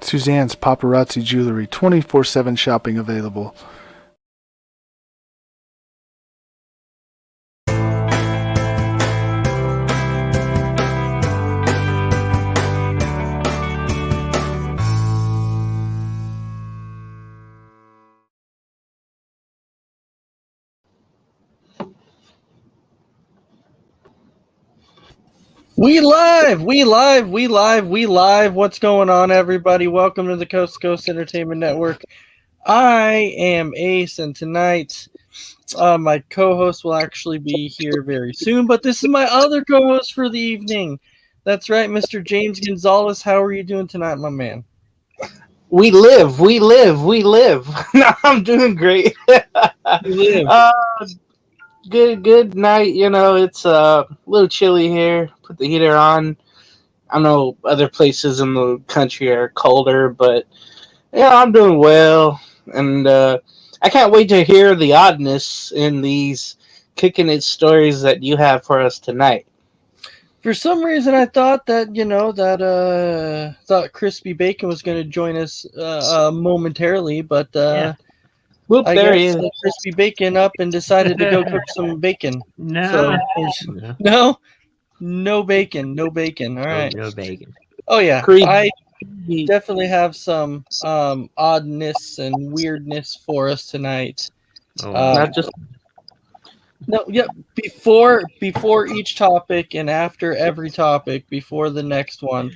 Suzanne's Paparazzi Jewelry, 24/7 shopping available. We live. What's going on, everybody? Welcome to the Coast to Coast Entertainment Network. I am Ace, and tonight my co-host will actually be here very soon, but this is my other co-host for the evening. That's right, Mr. James Gonzalez. How are you doing tonight, my man? We live. No, I'm doing great. You live. Good night. You know, it's a little chilly here. Put the heater on. I know other places in the country are colder, but yeah, I'm doing well. And I can't wait to hear the oddness in these kicking it stories that you have for us tonight. For some reason, I thought that thought Crispy Bacon was going to join us momentarily, but Whoop, I there he guess is. Crispy Bacon up and decided to go cook some bacon. No. No bacon. All right. No bacon. Oh yeah, Creed. I definitely have some oddness and weirdness for us tonight. Oh, Not just No, yeah. Before each topic and after every topic, before the next one,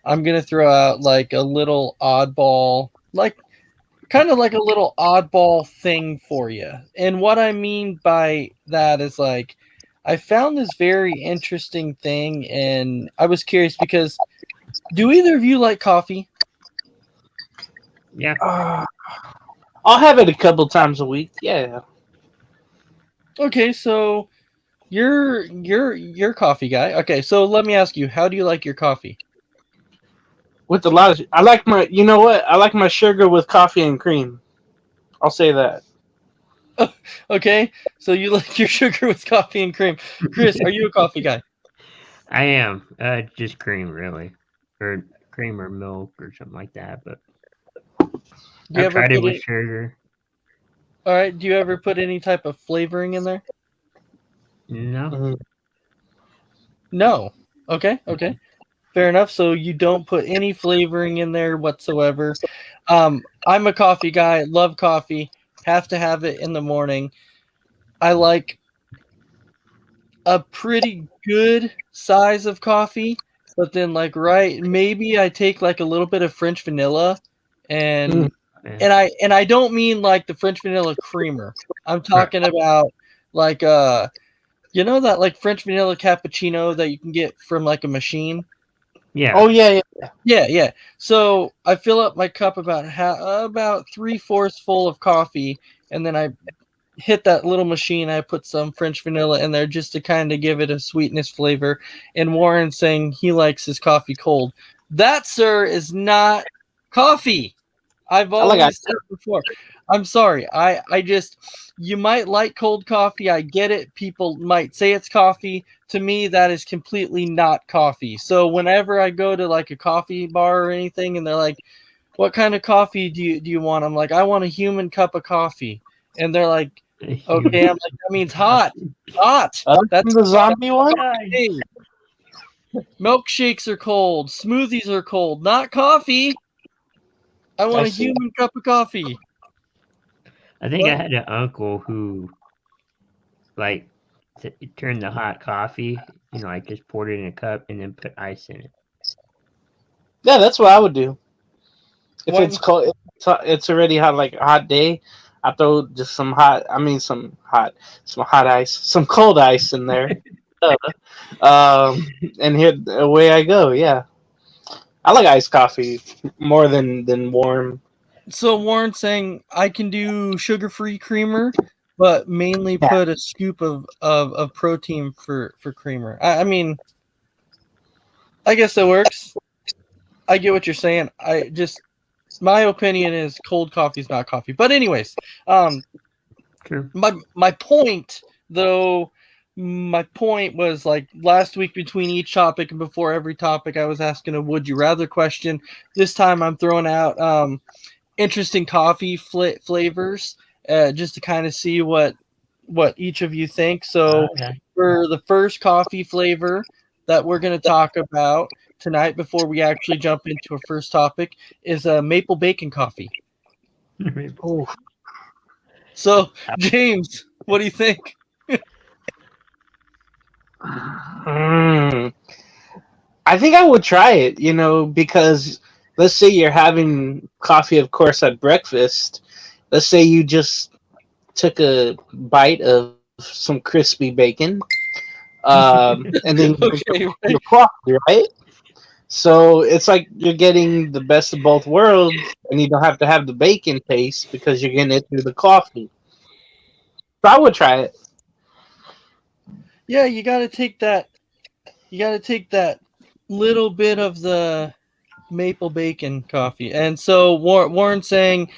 I'm gonna throw out like a little oddball, kind of like a little oddball thing for you. And what I mean by that is like, I found this very interesting thing, and I was curious because do either of you like coffee? yeah. I'll have it a couple times a week. Yeah. Okay, so you're a coffee guy. Okay, so let me ask you, how do you like your coffee? With a lot of, I like my, you know what? I like my sugar with coffee and cream. I'll say that. Okay, so you like your sugar with coffee and cream. Chris, are you a coffee guy? I am. Just cream, really. Or cream or milk or something like that. But Do you I've ever tried it put with it? sugar. All right. Do you ever put any type of flavoring in there? No. Mhm. No. Okay. Fair enough. So you don't put any flavoring in there whatsoever. I'm a coffee guy. Love coffee. Have to have it in the morning. I like a pretty good size of coffee, but then maybe I take like a little bit of French vanilla and Yeah. and I don't mean like the French vanilla creamer. I'm talking about like that like French vanilla cappuccino that you can get from like a machine. Yeah. Oh yeah. Yeah. So I fill up my cup about about 3/4 full of coffee, and then I hit that little machine. I put some French vanilla in there just to kind of give it a sweetness flavor. And Warren's saying he likes his coffee cold. That, sir, is not coffee. I've I like always said before. I'm sorry. I just, you might like cold coffee. I get it. People might say it's coffee. To me, that is completely not coffee. So whenever I go to like a coffee bar or anything, and they're like, "What kind of coffee do you want?" I'm like, "I want a human cup of coffee." And they're like, "Okay." I'm like, "That means hot. That's the zombie one. hey. Milkshakes are cold. Smoothies are cold. Not coffee. I want I a see. human cup of coffee." I think I What? had an uncle who, like, turned the hot coffee, like just poured it in a cup and then put ice in it. Yeah, that's what I would do. If Why- it's cold, it's already hot, like a hot day. I throw just some hot. I mean, some hot ice, some cold ice in there. And here away I go. Yeah, I like iced coffee more than warm. So Warren's saying I can do sugar-free creamer, but mainly Yeah. put a scoop of protein for creamer. I mean, I guess that works. I get what you're saying. My opinion is cold coffee is not coffee. But anyways, True. my point though my point was like last week between each topic and before every topic, I was asking a would you rather question. This time I'm throwing out interesting coffee flavors just to kind of see what each of you think. So Okay. for the first coffee flavor that we're going to talk about tonight before we actually jump into our first topic is maple bacon coffee. Ooh. So James, what do you think? I think I would try it, because let's say you're having coffee, of course, at breakfast. Let's say you just took a bite of some crispy bacon, and then you Okay, right. your coffee, right? So it's like you're getting the best of both worlds, and you don't have to have the bacon taste because you're getting it through the coffee. So I would try it. Yeah, you got to take that. You got to take that little bit of the maple bacon coffee. And so Warren's saying,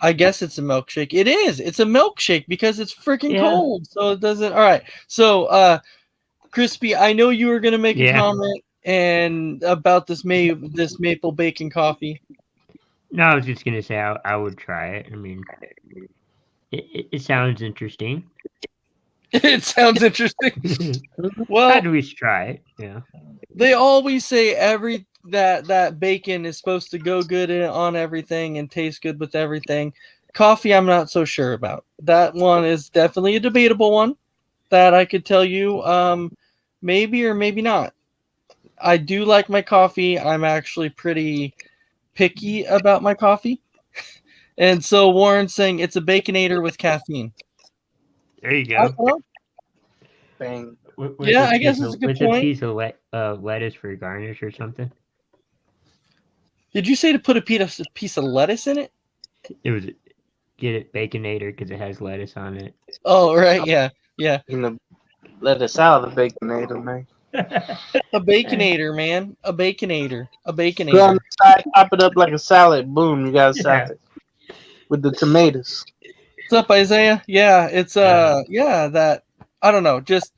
I guess it's a milkshake. It is. It's a milkshake because it's freaking Yeah. cold. So it doesn't. All right. So, Crispy, I know you were gonna make a Yeah. comment and about this maple bacon coffee. No, I was just gonna say I would try it. I mean, it sounds interesting. It sounds interesting. Well, I'd at least try it. Yeah. they always say that bacon is supposed to go good on everything and taste good with everything. Coffee, I'm not so sure about. That one is definitely a debatable one that I could tell you maybe or maybe not. I do like my coffee. I'm actually pretty picky about my coffee. And so Warren's saying it's a baconator with caffeine. There you I go. don't know. Bang. With Yeah, a I guess piece it's a of- good with point. a piece of lettuce for garnish or something. Did you say to put a piece of lettuce in it? It was get it baconator because it has lettuce on it. Oh, right. Yeah. Yeah. Let us out of the baconator, man. A baconator, man. A baconator. A Put on baconator. the side, chop it up like a salad. Boom, you got a Yeah. salad with the tomatoes. What's up, Isaiah? Yeah, it's that I don't know, just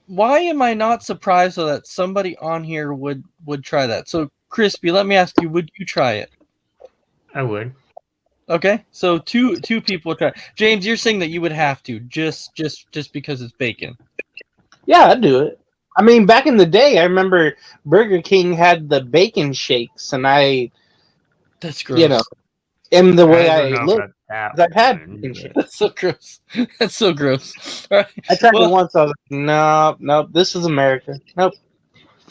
why am I not surprised though that somebody on here would try that? So Crispy, let me ask you, would you try it? I would. Okay, so two people try. James, you're saying that you would have to just because it's bacon. Yeah, I'd do it. I mean, back in the day, I remember Burger King had the bacon shakes, and That's gross. in the way I I don't know look, about that. I've had one, bacon but- shakes. That's so gross. That's so gross. All right. I tried Well- it once. I was like, nope, this is America. Nope.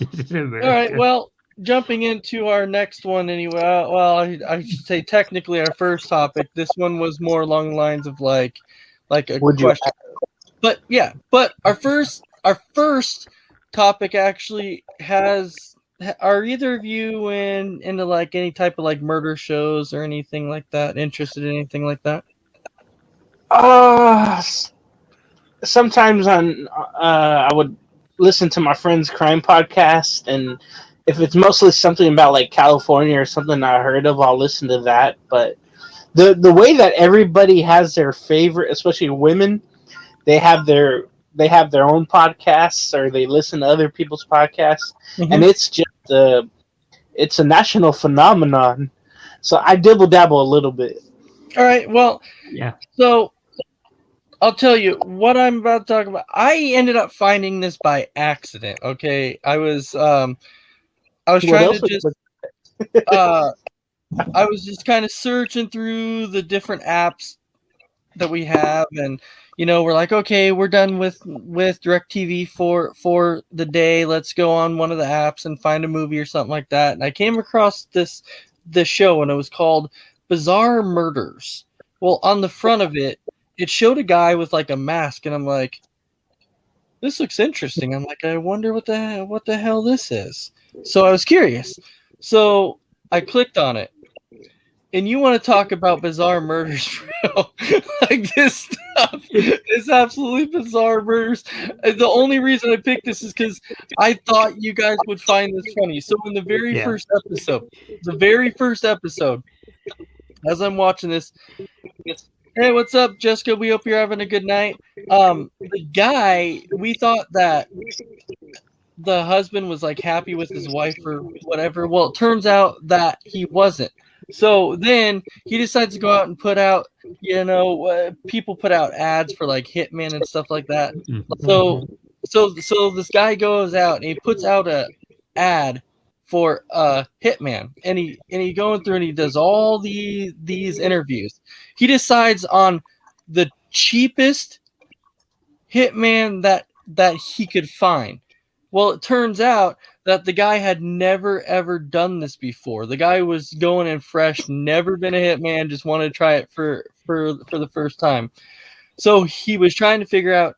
All right. Well, jumping into our next one anyway. Well, I should say technically our first topic. This one was more along the lines of like a Would you? question. But yeah, but our first topic actually has. Are either of you into like any type of like murder shows or anything like that? Interested in anything like that? Sometimes I would listen to my friend's crime podcast, and if it's mostly something about like California or something I heard of, I'll listen to that. But the way that everybody has their favorite, especially women, they have their own podcasts or they listen to other people's podcasts, and it's just it's a national phenomenon. So I dibble dabble a little bit. All right. Well, Yeah. so I'll tell you what I'm about to talk about. I ended up finding this by accident. Okay, I was What trying else to would just you- I was just kind of searching through the different apps that we have, and we're like, okay, we're done with DirecTV for the day. Let's go on one of the apps and find a movie or something like that. And I came across this show, and it was called Bizarre Murders. Well, on the front of it showed a guy with like a mask, and I'm like, this looks interesting. I'm like, I wonder what the hell this is. So I was curious. So I clicked on it. And you want to talk about bizarre murders, bro? Like this stuff is absolutely bizarre murders. And the only reason I picked this is because I thought you guys would find this funny. So in the very first episode, as I'm watching this, hey, what's up, Jessica? We hope you're having a good night. the guy, we thought that the husband was like happy with his wife or whatever. Well, it turns out that he wasn't. So then he decides to go out and put out, people put out ads for like Hitman and stuff like that. So this guy goes out and he puts out a ad for Hitman, and he going through and he does all these interviews. He decides on the cheapest Hitman that he could find. Well, it turns out that the guy had never ever done this before. The guy was going in fresh, never been a hitman, just wanted to try it for the first time. So he was trying to figure out,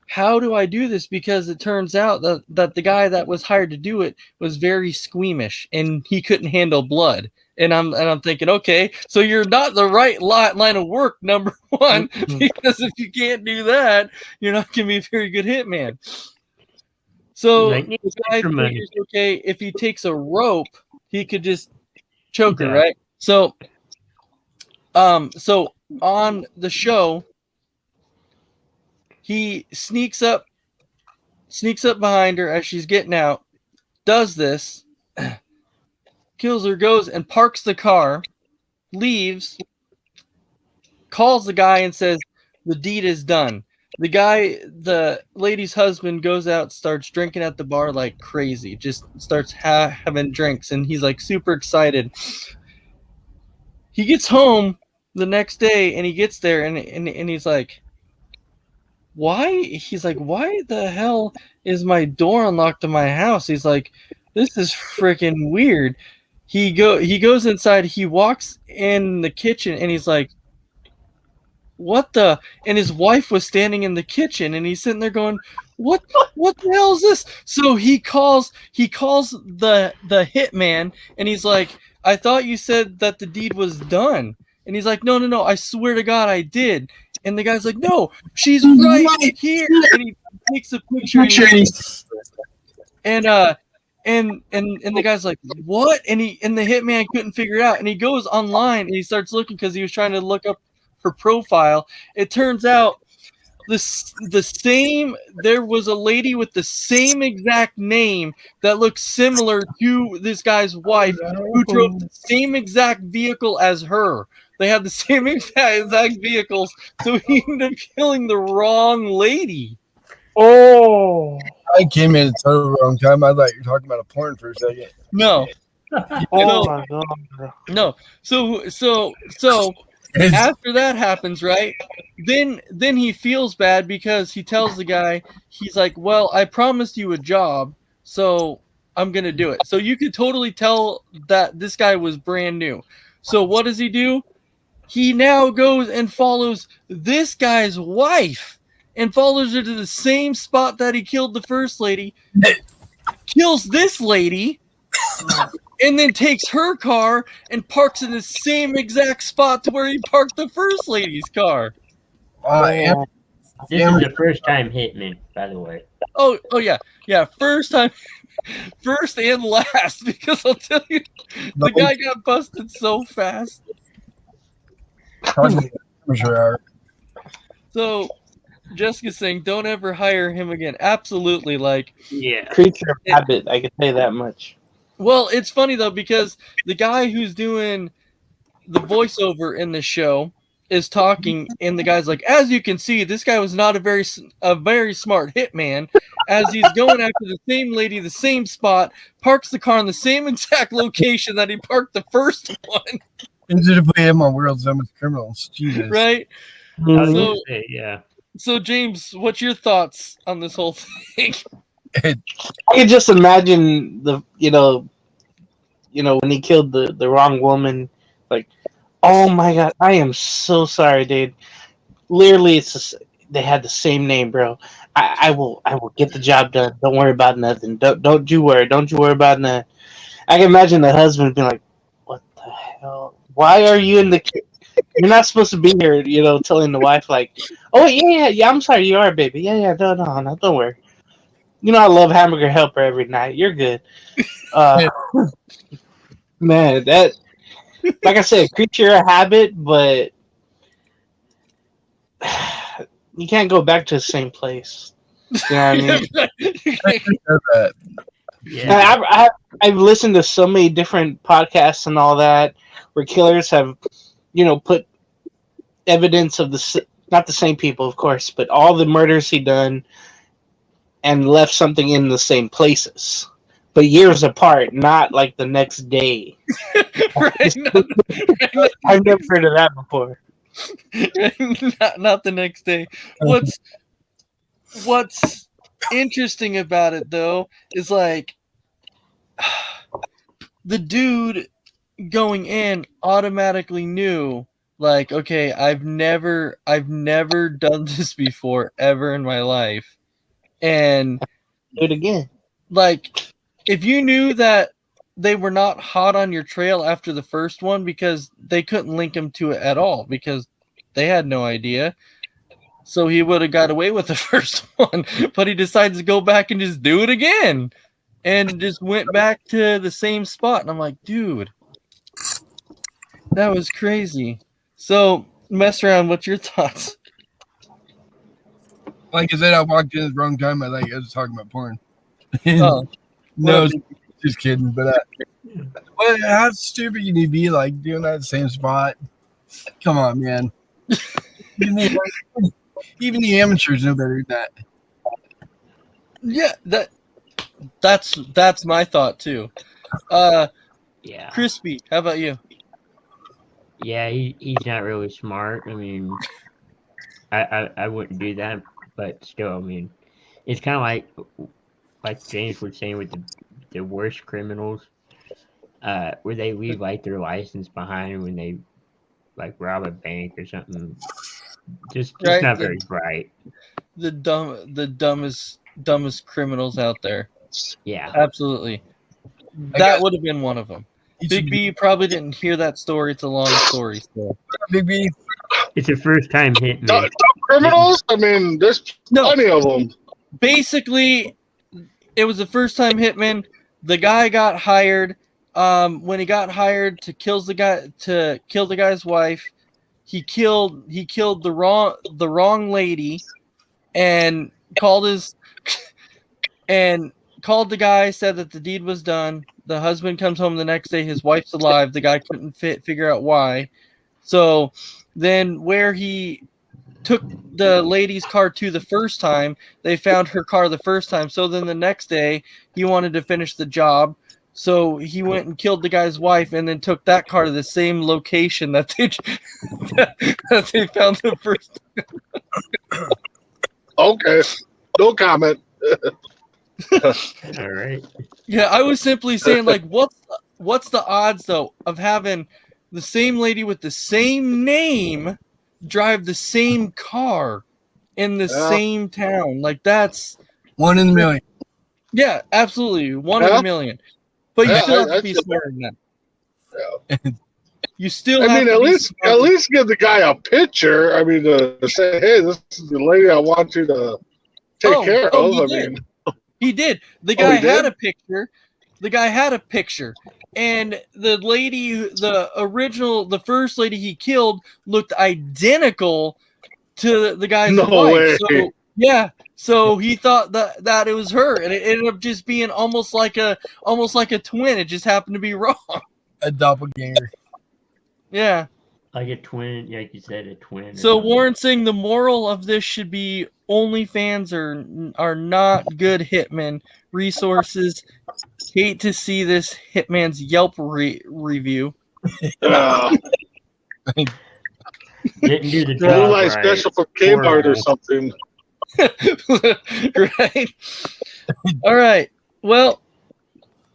how do I do this? Because it turns out that the guy that was hired to do it was very squeamish and he couldn't handle blood. And I'm thinking, okay, so you're not the right line of work, number one, because if you can't do that, you're not going to be a very good hitman. So the guy figures, okay, if he takes a rope, he could just choke her, right? So on the show, he sneaks up behind her as she's getting out, does this, kills her, goes and parks the car, leaves, calls the guy and says, the deed is done. The lady's husband goes out, starts drinking at the bar like crazy, just starts having drinks, and he's like super excited. He gets home the next day and he gets there and he's like, why? He's like, why the hell is my door unlocked to my house? He's like, this is freaking weird. He goes inside, he walks in the kitchen and he's like, what the? And his wife was standing in the kitchen and he's sitting there going, what the hell is this? So he calls the hitman and he's like, I thought you said that the deed was done. And he's like, no, I swear to God I did. And the guy's like, no, she's right here. And he takes a picture. And the guy's like, what? And the hitman couldn't figure it out. And he goes online and he starts looking because he was trying to look up her profile. It turns out there was a lady with the same exact name that looks similar to this guy's wife who drove the same exact vehicle as her. They had the same exact vehicles, so he ended up killing the wrong lady. Oh, I came in at the total wrong time. I thought you were talking about a porn for a second. No. Oh my God. No. So after that happens, right? Then he feels bad because he tells the guy, he's like, well, I promised you a job, so I'm going to do it. So you could totally tell that this guy was brand new. So what does he do? He now goes and follows this guy's wife and follows her to the same spot that he killed the first lady, kills this lady, and then takes her car and parks in the same exact spot to where he parked the first lady's car. This is the first time hitman, by the way. Oh yeah, first time, first and last, because I'll tell you, the guy got busted so fast. So Jessica's saying, don't ever hire him again. Absolutely, creature of habit. I can say that much. Well, it's funny though because the guy who's doing the voiceover in the show is talking, and the guy's like, as you can see, this guy was not a very smart hitman, as he's going after the same lady, the same spot, parks the car in the same exact location that he parked the first one. Instead of putting him on World's Dumbest Criminals, Jesus. Right? Yeah. So James, what's your thoughts on this whole thing? I can just imagine when he killed the wrong woman, like, oh my God, I am so sorry, dude. Literally, they had the same name, bro. I will get the job done. Don't worry about nothing. Don't you worry about nothing. I can imagine the husband being like, what the hell? Why are you in the? You're not supposed to be here, telling the wife like, oh yeah. I'm sorry, you are, baby. Yeah. No, don't worry. I love Hamburger Helper every night. You're good. Man, that, like I said, creature of habit, but you can't go back to the same place. You know what I mean? That. Yeah. I've listened to so many different podcasts and all that where killers have, put evidence of not the same people, of course, but all the murders he done and left something in the same places, but years apart, not like the next day. Right? I've never heard of that before. Not the next day. What's interesting about it though is like the dude going in automatically knew, like, okay, I've never done this before ever in my life. And Do it again. like, if you knew that they were not hot on your trail after the first one, because they couldn't link him to it at all because they had no idea. So he would have got away with the first one, but he decides to go back and just do it again. And just went back to the same spot. And I'm like, dude, that was crazy. So, Mess Around, what's your thoughts? Like I said, I walked in at the wrong time. I was talking about porn. Oh, No, just kidding. But well, how stupid can you be, like, doing that same spot? Come on, man. Even the amateurs know better than that. yeah, that's my thought too. Yeah. Crispy, how about you? Yeah, he's not really smart. I mean, I wouldn't do that, but still, I mean, it's kind of like James was saying with the worst criminals, where they leave like their license behind when they like rob a bank or something. Just Right, not very bright. The dumbest criminals out there. Yeah. Absolutely. I That guess- would have been one of them. He Big should B probably didn't hear that story. It's a long story. So. Big B. It's a first time hit Dumb me. criminals? I mean, there's No, plenty of them. basically, it was the first time hitman. The guy got hired. When he got hired to kill the guy's wife, he killed the wrong lady, and called the guy, said that the deed was done. The husband comes home the next day, his wife's alive. The guy couldn't figure out why. So then where he took the lady's car to the first time, they found her car the first time. So then the next day he wanted to finish the job. So he went and killed the guy's wife and then took that car to the same location that they that they found the first. Okay. No comment. All right. Yeah, I was simply saying, like, what's the odds though of having the same lady with the same name drive the same car in the Yeah. same town? Like, that's 1 in a million. yeah, absolutely one in Yeah. a million. But you Yeah, still have to I be feel smarter than that. Yeah. You still I have mean, to at be least smarter. give the guy a picture. I mean, to say, hey, this is the lady I want you to take care of. He I did. mean, He did. The Oh, guy he had did? a picture. The guy had a picture. And the lady, the first lady he killed looked identical to the guy's No wife. way. So yeah. So he thought that it was her, and it ended up just being almost like a twin. It just happened to be wrong. A doppelganger. Yeah. Like a twin, like you said, a twin. or So something. Warren saying the moral of this should be OnlyFans are not good hitmen resources. Hate to see this hitman's Yelp review. Didn't do the blue job light right. special from Kmart or Horrible. something. Right. All right. Well,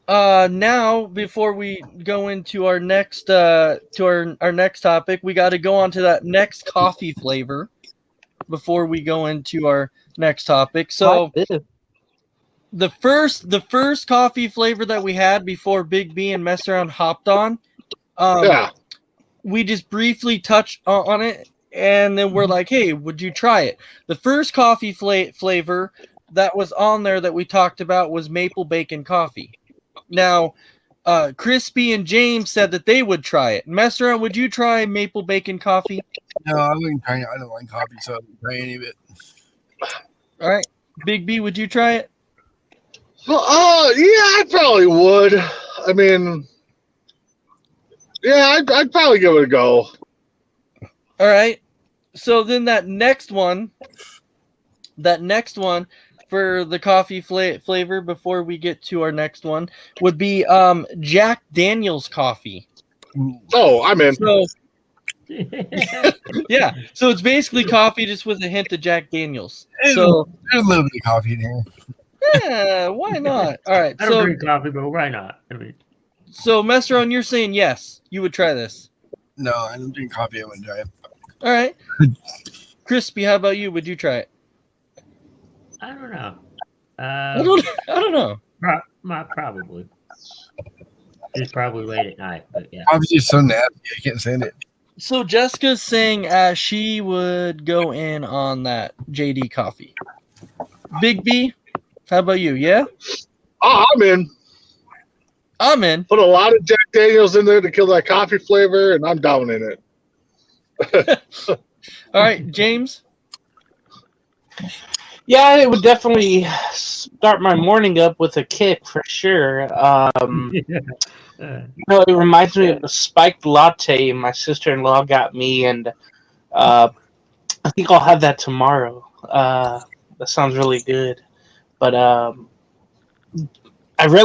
now before we go into our next our next topic, we got to go on to that next coffee flavor before we go into our next topic. So the first coffee flavor that we had before Big B and Mess Around hopped on, Yeah. we just briefly touched on it, and then we're like, hey, would you try it? The first coffee flavor that was on there that we talked about was maple bacon coffee. Now, Crispy and James said that they would try it. Messeron, would you try maple bacon coffee? No, I wouldn't try it. I don't like coffee, so I wouldn't try any of it. All right. Big B, would you try it? Well, yeah, I probably would. I mean, yeah, I'd probably give it a go. All right. So then that next one for the coffee flavor before we get to our next one would be Jack Daniel's coffee. Oh, I'm in. So yeah, so it's basically coffee just with a hint of Jack Daniel's. So There's a little bit of coffee in here. yeah, why not? All right. I don't drink coffee, but why not? I mean, So Messeron, you're saying yes, you would try this. No, I don't drink coffee. I wouldn't try it. All right. Crispy, how about you? Would you try it? I don't know. I don't know. Probably. It's probably late at night, but yeah. Coffee's just so nasty. I can't stand it. So Jessica's saying she would go in on that JD coffee. Big B, how about you? Yeah? Oh, I'm in. I'm in. Put a lot of Jack Daniels in there to kill that coffee flavor, and I'm down in it. All right, James? Yeah, it would definitely start my morning up with a kick for sure. It reminds me of the spiked latte my sister-in-law got me, and I think I'll have that tomorrow. That sounds really good. But I really